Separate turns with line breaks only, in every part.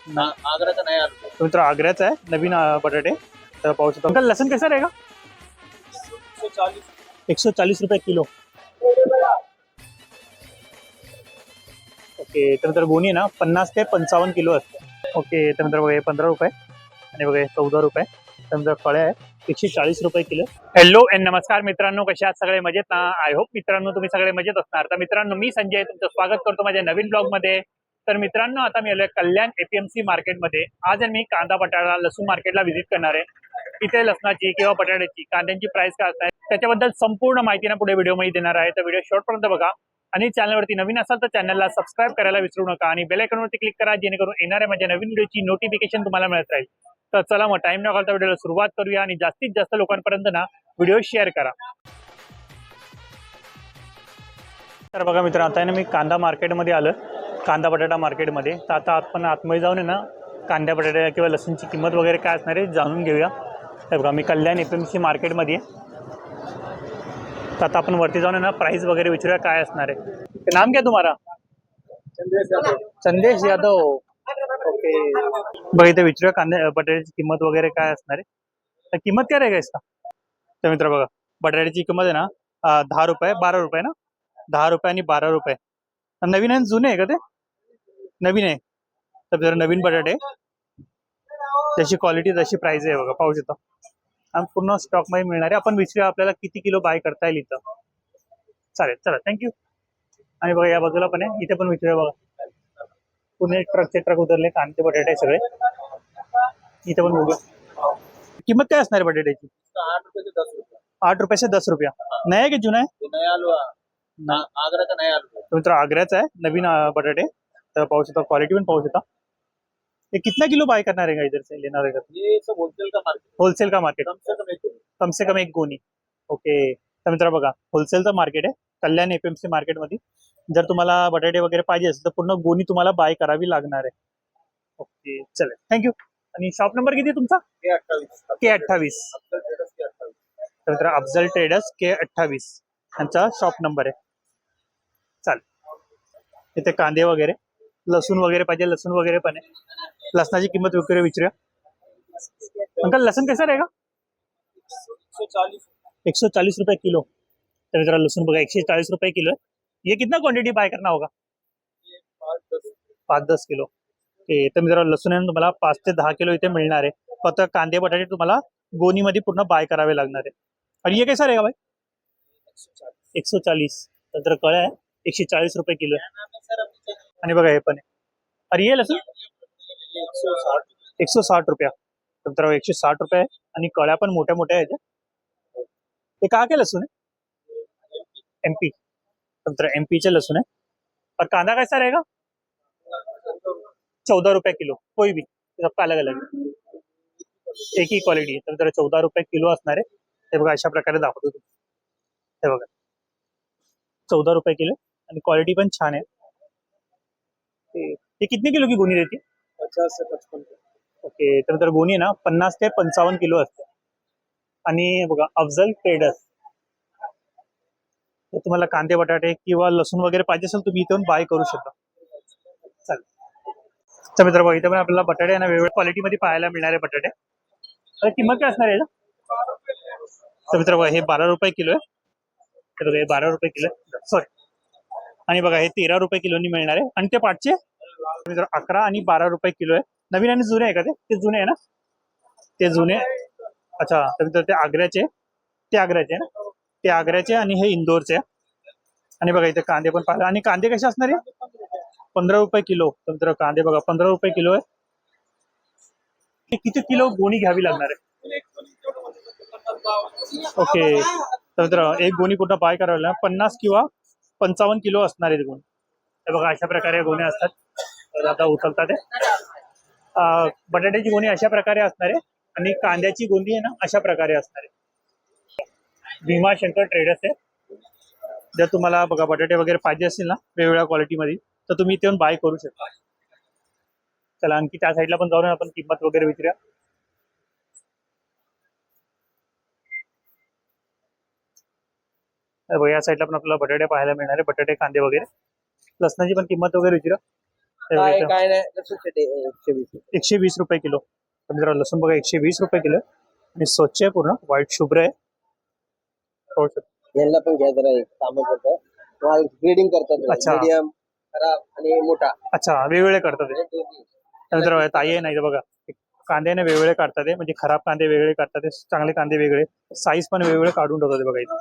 आगरा का नया आलू
तो मित्र आग्र्याचा आहे नवीन बटाटे तर पाहू शकतो अंकल लसन कैसा रहेगा
140
140 रुपये किलो ओके त्यानंतर गोणी आहे ना 50 ते 55 किलो असते ओके त्यानंतर बघा हे 15 रुपये आणि बघा हे 14 रुपये त्यानंतर फळे आहे 140 रुपये किलो हॅलो एंड नमस्कार मित्रांनो कशा आहात सगळे मजेत ना आय होप मित्रांनो तुम्ही सगळे मजेत असणार तर मित्रांनो मी संजय तुमचं स्वागत करतो माझ्या नवीन ब्लॉगमध्ये तर मित्रांनो आता मी आलोय कल्याण एपीएमसी मार्केटमध्ये आज मी कांदा बटाटा लसूण मार्केटला व्हिजिट करणार आहे इथे लसणाची किंवा बटाट्याची कांद्यांची प्राइस काय असणार त्याच्याबद्दल संपूर्ण माहिती ना पुढे व्हिडिओमध्ये देणार आहे तर व्हिडिओ शॉर्टपर्यंत बघा आणि चॅनलवरती नवीन असाल तर चॅनलला सबस्क्राईब करायला विसरू नका आणि बेल आयकॉनवरती क्लिक करा जेणेकरून येणाऱ्या माझ्या नवीन व्हिडिओची नोटिफिकेशन तुम्हाला मिळत राहील तर चला मग टाइम न घालता व्हिडिओला सुरुवात करूया आणि जास्तीत जास्त लोकांपर्यंत ना व्हिडिओ शेअर करा तर बघा मित्र आता ना मी कांदा मार्केटमध्ये आलो कांदा बटाटा मार्केटमध्ये तर आता आपण आतमध्ये जाऊन आहे ना कांद्या बटाट्या किंवा लसूणची किंमत वगैरे काय असणार आहे जाणून घेऊया तर बघा मी कल्याण एपीएमसी मार्केटमध्ये तर आता आपण वरती जाऊन आहे ना प्राइस वगैरे विचारूया काय असणार आहे नाम क्या तुम्हारा संदेश यादव ओके बघा इथे विचारूया कांद्या बटाट्याची किंमत वगैरे काय असणार आहे तर किंमत काय रहेगा इसका तर मित्र बघा बटाट्याची किंमत आहे ना 10 रुपये 12 रुपये ना 10 रुपये आणि 12 रुपये नवीन आहे जुने आहे का ते नवीन आहे तर जर नवीन बटाटे त्याची क्वालिटी तशी प्राइस आहे बघा पाहू शकतो आणि पूर्ण स्टॉक मध्ये मिळणार आहे आपण विचारूया आपल्याला किती किलो बाय करता येईल इथं चालेल चला थँक्यू आणि बघा या बाजूला पण आहे इथे पण विचारूया बघा पुणे ट्रकचे ट्रक उतरले कांदे बटाटे सगळे इथे पण बघूया किंमत काय असणार आहे बटाट्याची
8 रुपए से 10 रुपए
8 रुपये से 10 रुपया नया आहे की जुना आहे
नया आलू आगरा का नया आलू
तो मित्र आग्र्याचा आहे नवीन बटाटे तर पाहू शकता क्वालिटी पण पाहू शकता ये कितना किलो बाय करना रहेगा इधर से लेना रहेगा
ये सब होलसेल का मार्केट
होलसेल का मार्केट
कम से कम एक
कम से कम एक गोणी ओके तर मित्र बघा होलसेलचं मार्केट आहे कल्याण एपीएमसी मार्केटमध्ये जर तुम्हाला बटाटे वगैरे पाहिजे असेल तर पूर्ण गोणी तुम्हाला बाय करावी लागणार आहे ओके चलेल थँक्यू आणि शॉप नंबर किती तुमचा K28 तर मित्र अफजल ट्रेडर्स K28 यांचा शॉप नंबर आहे चालेल इथे कांदे वगैरे लसूण वगैरे पाहिजे लसूण वगैरे पण आहे लसणाची किंमत वगैरे विचारूया अंकल लसन कैसा रहेगा 140 रुपये किलो तर मित्र लसूण बघा 140 रुपये किलो है ये कितना क्वांटिटी बाय करना होगा 5-10 किलो ओके तर मित्र लसूण आहे ना तुम्हाला 5 ते 10 किलो इथे मिळणार आहे फक्त कांदे बटाटे तुम्हाला गोणीमध्ये पूर्ण बाय करावे लागणार आहे आणि ये कैसा रहेगा भाई 140 तर कळ आहे 140 रुपये किलो आहे आणि बघा हे पण आहे अरे ये लसूण 160 रुपया तर 160 रुपये आहे आणि कळ्या पण मोठ्या मोठ्या आहेत हे का के लसूण है एमपी तर एमपीचे लसूण है और कांदा कैसा रहेगा 14 रुपये किलो कोई भी सबका अलग अलग है एक ही क्वालिटी आहे तर 14 रुपये किलो असणार आहे हे बघा अशा प्रकारे दाखवतो तुम्ही हे बघा 14 रुपये किलो आणि क्वालिटी पण छान आहे ये कितने किलो की गोनी रहती है
50 से 55
ओके तर गोणी आहे ना 50 ते 55 किलो असते आणि बघा अफजल ट्रेडर्स तर तुम्हाला कांदे बटाटे किंवा लसूण वगैरे पाहिजे असेल तुम्ही इथून बाय करू शकता चालेल तर मित्र बघा इथे पण आपल्याला बटाटे ना वेगवेगळ्या क्वालिटीमध्ये पाहायला मिळणारे बटाटे तर किंमत काय असणार आहे तर मित्र बघा हे 12 रुपये किलो आहे तर बघा हे 12 रुपये किलो आहे सॉरी आणि बघा हे 13 रुपये किलोनी मिळणार आहे आणि ते पाठचे मित्र 11 आणि 12 रुपये किलो आहे नवीन आणि जुने आहे का ते जुने आहे ना ते जुने अच्छा तर मित्र ते आग्र्याचे आहे ना ते आग्र्याचे आणि हे इंदोरचे आणि बघा इथे कांदे पण पाहिजे आणि कांदे कसे असणार आहे 15 रुपये किलो तर मित्र कांदे बघा 15 रुपये किलो आहे किती किलो गोणी घ्यावी लागणार आहे ओके तर मित्र एक गोणी कुठं बाय करायला लागणार 50 किंवा 55 किलो असणार आहे गोणी हे बघा अशा प्रकारे गोण्या असतात तर आता उचलतात बटाट्याची गोणी अशा प्रकारे असणार आहे आणि कांद्याची गोणी आहे ना अशा प्रकारे असणार आहे भीमाशंकर ट्रेडर्स आहे जर तुम्हाला बघा बटाटे वगैरे पाहिजे असतील ना वेगवेगळ्या क्वालिटीमध्ये तर तुम्ही इथे येऊन बाय करू शकता चला आणखी त्या साईडला पण जाऊन आपण किंमत वगैरे विचारूया या साईडला पण आपल्याला बटाटे पाहायला मिळणार आहे बटाटे कांदे वगैरे लसणाची पण किंमत वगैरे विचारूया
काय
इथं
काय नाही लसूण चटणी 120
120 रुपये किलो. तर मित्रांनो लसूण बघा 120 रुपये किलो आहे. आणि स्वच्छ आहे, पूर्ण व्हाईट शुभ्र आहे. पाहू शकता.
यांना पण घ्या जरा एक कामं करतात ग्रेडिंग करतात
अच्छा.
मीडियम खराब आणि मोठा
अच्छा, वेगवेगळे करतात ते.
हे दोन्ही.
तर मित्रांनो ताई आहे नाही बघा, कांद्याने वेगवेगळे काढतात ते, म्हणजे खराब कांदे वेगळे काढतात ते, चांगले कांदे वेगळे, साईज पण वेगवेगळे काढून ठेवतात बघा इथे.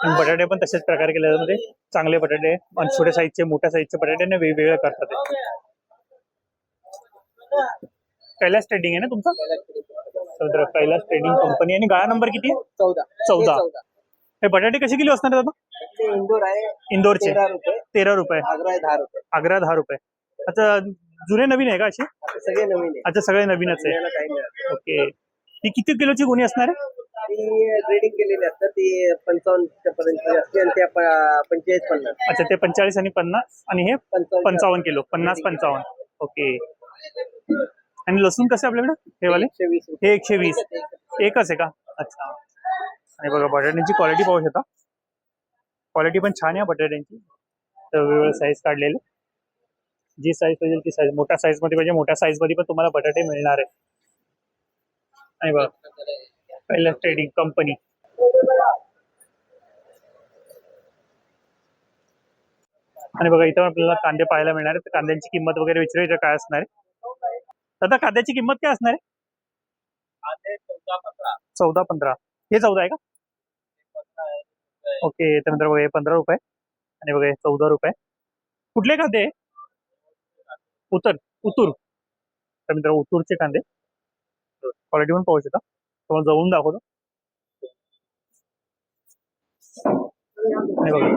आणि बटाटे पण तशाच प्रकारे केले जातात, मध्ये चांगले बटाटे आणि छोट्या साईजचे मोठ्या साईजचे बटाटे वेगवेगळे करतात ते. कैलास ट्रेडिंग आहे ना तुमचा? तर कैलास ट्रेडिंग कंपनी. आणि गाळा नंबर किती आहे?
14
14. हे बटाटे कसे किलो असणार आहेत आता?
इंदोर आहे
इंदोरचे
13 रुपये
13 रुपये.
आग्रा आहे 10 रुपये
आग्रा 10 रुपये. अच्छा, जुने नवीन आहे का असे?
सगळे नवीन आहे
अच्छा, सगळे नवीनच आहे.
याला काही नाही
ओके. ही किती किलोची गुणी असणार आहे?
ती ग्रेडिंग केलेली असतात ती 55 पर्यंत असते आणि त्या 45-50
अच्छा, ते 45 आणि 50 आणि हे 55 किलो, 50-55. ओके. आणि लसूण कसे आपल्याकडे हे वाले?
120
हे 120. एकच आहे का? अच्छा. आणि बघा बटाट्यांची क्वालिटी पाहू शकता. क्वालिटी पण छान आहे बटाट्यांची. तर वेगवेगळे साईज काढलेले, जी साईज पाहिजे ती साईज. मोठ्या साईज मध्ये पाहिजे मोठ्या साईज मध्ये पण तुम्हाला बटाटे मिळणार आहे. आणि बघा कैलास ट्रेडिंग कंपनी. आणि बघा इथं आपल्याला कांदे पाहायला मिळणार आहे. कांद्यांची किंमत वगैरे विचारायची काय असणार आहे? दादा कांद्याची किंमत काय असणार आहे? 14-15. हे 14 आहे का? ओके. त्यानंतर बघा हे 15 रुपये. आणि बघा हे 14 रुपये. कुठले कांदे आहे? उतूर. तर मित्र उतूरचे कांदे. क्वालिटी पण पाहू शकता. तुम्हाला जवळून दाखवतो. आणि बघा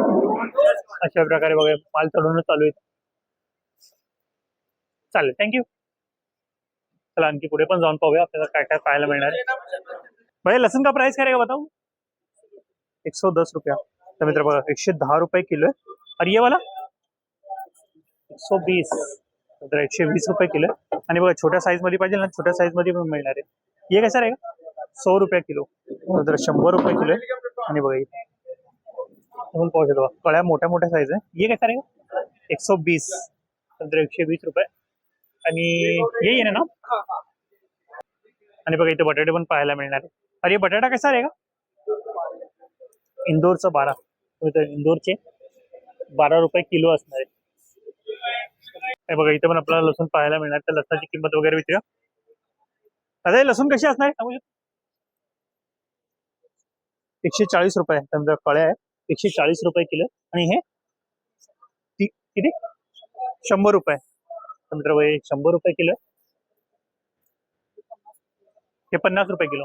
अशा प्रकारे बघा माल चढवणं चालू आहे. चालेल, थँक्यू. चला आणखी पुढे पण जाऊन पाहूया आपल्याला काय काय पाहायला मिळणार आहे. भैया लहसुन का प्राइस करेगा बताओ? 110 रुपया. तर मित्र बघा 110 रुपये किलो आहे. आणि ये वाला 120. तर 120 रुपये किलो आहे. आणि बघा छोट्या साईज मध्ये पाहिजे ना, छोट्या साईज मध्ये पण मिळणार आहे. ये कैसा रहेगा? 100 रुपये किलो. तर 100 रुपये किलो आहे. आणि बघा इथे आपण पाहू शकतो कळ्या मोठ्या मोठ्या साईज आहे. ये कैसा रहेगा? 120. तर 120 रुपये. आणि ये ना. आणि बघा इथे बटाटे पण पाहायला मिळणार आहे. अरे बटाटा कसा रहेगा? इंदोरचं 12. इंदोरचे 12 रुपये किलो असणार आहे. हे बघा इथे पण आपल्याला लसूण पाहायला मिळणार. तर लसणाची किंमत वगैरे विचारा. आता हे लसूण कशी असणार आहे? 140 रुपये. त्यानंतर कळ्या आहे 140 रुपये किलो. आणि हे किती? 100 रुपये. त्यानंतर 100 रुपये किलो. हे 50 रुपये किलो.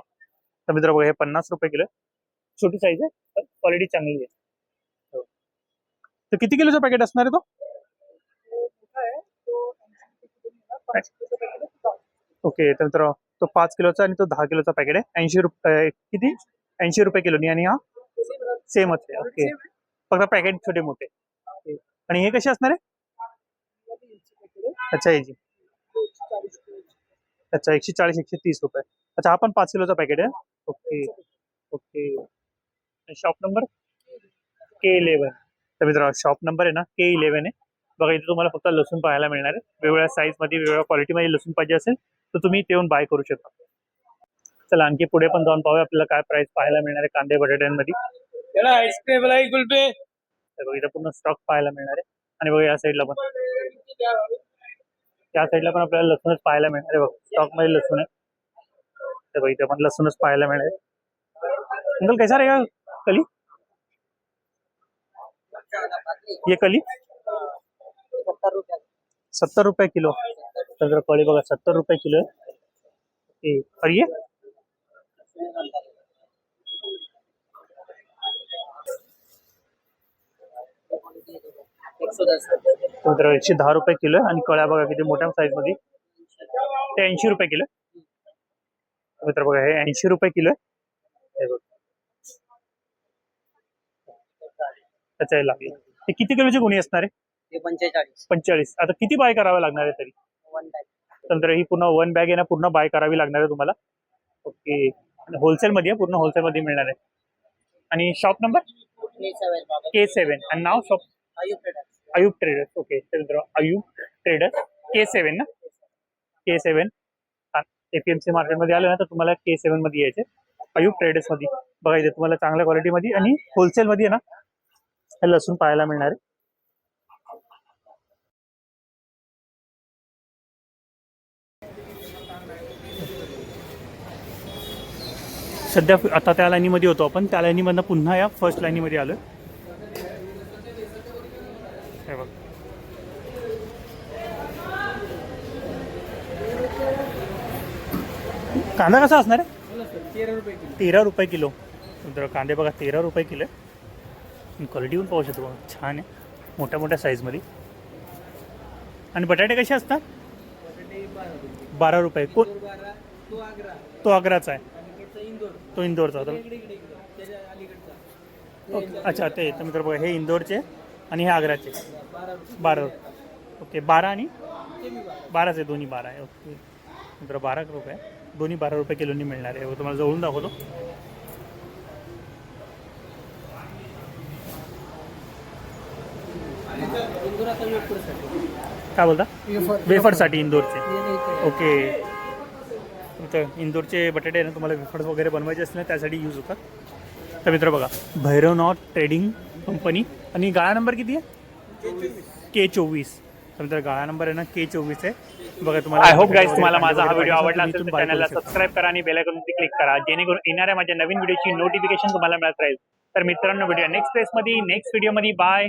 तर मित्र बघा हे 50 रुपये किलो. छोटी साईज आहे पण क्वालिटी चांगली आहे. तर किती किलोचा पॅकेट असणार आहे तो? ओके. तर तो 5 किलोचा आणि तो 10 किलोचा पॅकेट आहे. 80 रुपये. किती? 80 रुपये किलो. आणि हा सेमच आहे. ओके. फक्त पॅकेट छोटे मोठे. आणि हे कसे असणार आहे? अच्छा याची. अच्छा 140-130 रुपये. अच्छा हा पण 5 किलोचा पॅकेट आहे. Okay okay. Shop number K11. तर मित्र शॉप नंबर आहे ना K11 आहे. बघा इथे तुम्हाला फक्त लसूण पाहायला मिळणार आहे. वेगवेगळ्या साईज मध्ये वेगवेगळ्या क्वालिटीमध्ये लसूण पाहिजे असेल तर तुम्ही इथे येऊन बाय करू शकता. चला आणखी पुढे पण जाऊन पाहूया आपल्याला काय प्राइस पाहायला मिळणार आहे कांदे बटाट्यांमध्ये. बघा इथं पूर्ण स्टॉक पाहायला मिळणार आहे. आणि बघा या साईडला पण आपल्याला लसूणच पाहायला मिळणार आहे. बघा स्टॉक मध्ये लसूण आहे. तर बघा इथे पण लसूणच पाहायला मिळणार आहे. अंकल कैसा रहेगा कली? ये कली 70 रुपये किलो. तर कळी बघा 70 रुपये किलो आहे. और ये तर 110 रुपये किलो आहे. आणि कळ्या बघा किती मोठ्या साईज मध्ये. ते 80 रुपये किलो. मित्र बघा हे 80 रुपये किलो आहे. अच्छा हे लागले. हे किती किलोची गुणी असणार आहे? 45. आता किती बाय करावं लागणार आहे तरी? तर ही पूर्ण 1 बॅग आहे ना पूर्ण बाय करावी लागणार आहे तुम्हाला. ओके. होलसेल मध्ये पूर्ण होलसेल मध्ये मिळणार आहे. आणि शॉप नंबर K7. आणि नाव शॉप अयुब ट्रेडर्स. ओके तर मित्रांनो अयुब ट्रेडर्स K7 ना, K7 APMC मार्केटमध्ये आलं ना तर तुम्हाला K7 मध्ये यायचे. अयुब ट्रेडर्स मध्ये बघा इथे तुम्हाला चांगल्या क्वालिटीमध्ये आणि होलसेल मध्ये आहे ना हे लसूण पाहायला मिळणार आहे. सध्या आता त्या लाईनीमध्ये होतो आपण, त्या लाईनीमधनं पुन्हा या फर्स्ट लाईनीमध्ये आलोय. हे बघ कांदा कसा असणार आहे? 13 रुपये किलो. तर कांदे बघा 13 रुपये किलो आहे. क्वालिटी पण पाहू शकतो बघा, छान आहे, मोठ्या मोठ्या साईजमध्ये. आणि बटाटे कसे असतात? 12 रुपये. तो आग्राचा आहे, तो इंदोरचा होता. अच्छा ते तर मित्र बघा हे इंदोरचे आणि हे आग्राचे 12. ओके 12 आणि 12च आहे, दोन्ही 12 आहे. ओके मित्र 12 रुपये, दोन्ही 12 रुपये किलोनी मिळणार आहे. तुम्हाला जवळून दाखवतो. काय बोलता? वेफरसाठी इंदोरचे. ओके तर इंदोरचे बटाटे आहे ना तुम्हाला वेफर्स वगैरे बनवायचे असले ना त्यासाठी यूज होतात. तर मित्र बघा भैरवनाथ ट्रेडिंग कंपनी आणि गाळा नंबर किती आहे? K24. तर मित्र गाळा नंबर आहे ना K24 आहे. बघा तुम्हाला आय होप गाईज तुम्हाला माझा हा व्हिडिओ आवडला असेल तर चॅनलला सबस्क्राईब करा आणि बेल आयकॉनवरती क्लिक करा जेणेकरून येणाऱ्या माझ्या नवीन व्हिडिओची नोटिफिकेशन तुम्हाला मिळत राहील. तर मित्रांनो व्हिडिओ नेक्स्ट प्लेसमध्ये नेक्स्ट व्हिडिओमध्ये बाय.